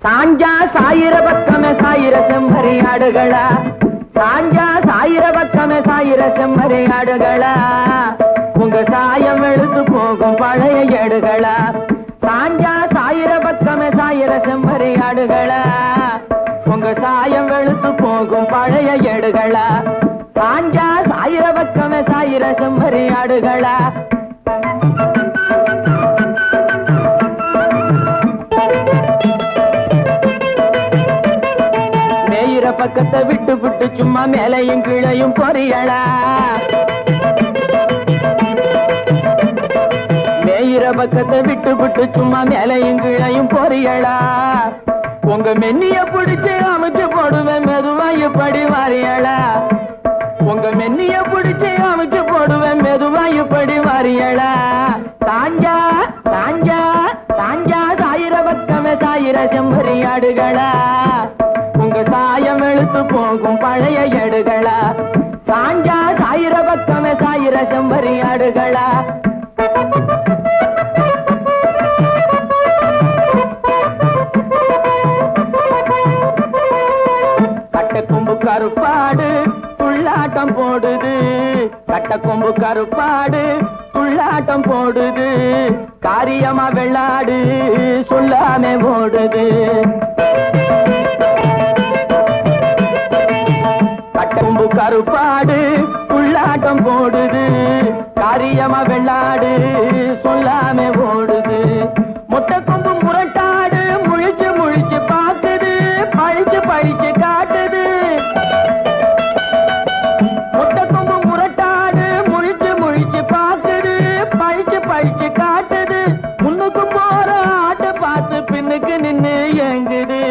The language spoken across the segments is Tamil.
சாஞ்சா சாயிர பக்கமே சாயிர செம்மறி ஆடுகளா, சாஞ்சா சாயிர பக்கமே சாயிர செம்மறி ஆடுகளா, உங்க சாயம் எழுத்து போகும் பழைய ஏடுகளா. சாஞ்சா சாயிர பக்கமே சாயிர செம்மறி ஆடுகளா, உங்க சாயம் வெளுத்து போகும் பழைய ஏடுகளா. சாஞ்சா சாயிர பக்கமே சாயிர செம்மறி ஆடுகளா. மேயிற பக்கத்தை விட்டு விட்டு சும்மா மேலையும் கீழையும் பொரியலா, மேயிற பக்கத்தை விட்டு விட்டு சும்மா மேலையும் கீழையும் பொரியலா. உங்க மென்னிய பிடிச்சு அமைச்சு போடுவேன் மெதுவா இப்படி வாரியலா, உங்க மென்னிய பிடிச்சு அமைச்சு போடுவேன் மெதுவா இப்படி வாரியலா. சாஞ்சா சாஞ்சா சாஞ்சா சாயிர பக்கமே சாயிர செம்மறி ஆடுகளா, உங்க சாயம் எழுத்து போகும் பழைய ஏடுகளா. சாஞ்சா சாயிர பக்கமே சாயிர செம்மறி ஆடுகளா. கட்டக்கொம்பு கருப்பாடு துள்ளாட்டம் போடுது, கட்டக்கொம்பு கருப்பாடு துள்ளாட்டம் போடுது, காரியமா வெள்ளாடு சொல்லாமே ஓடுது. கட்டக்கொம்பு கருப்பாடு துள்ளாட்டம் போடுது, காரியமா வெள்ளாடு சொல்லாமே ஓடுது. முட்டைக்கொம்பு முரட்டாடு முழிச்சு முழிச்சு பாக்குது, பழிச்சு பழிச்சு காட்டுது. முட்டைக்கொம்பு முரட்டாடு முழிச்சு முழிச்சு பாக்குது, பழிச்சு பழிச்சு காட்டுது. முன்னுக்கு போற ஆட்டை பார்த்து பின்னுக்கு நின்னு ஏங்குது,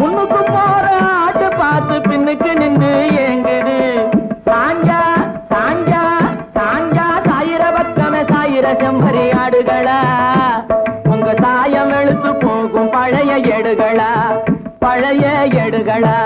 முன்னுக்கு போற ஆட்டை பார்த்து பின்னுக்கு நின்னு ஏங்குது. சாஞ்சா சாஞ்சா சாஞ்சா சாயிர பக்கமே சாயிர செம்மறி ஆடுகளா, உங்க சாயம் எழுத்து போகும் பழைய ஏடுகளா, பழைய ஏடுகளா.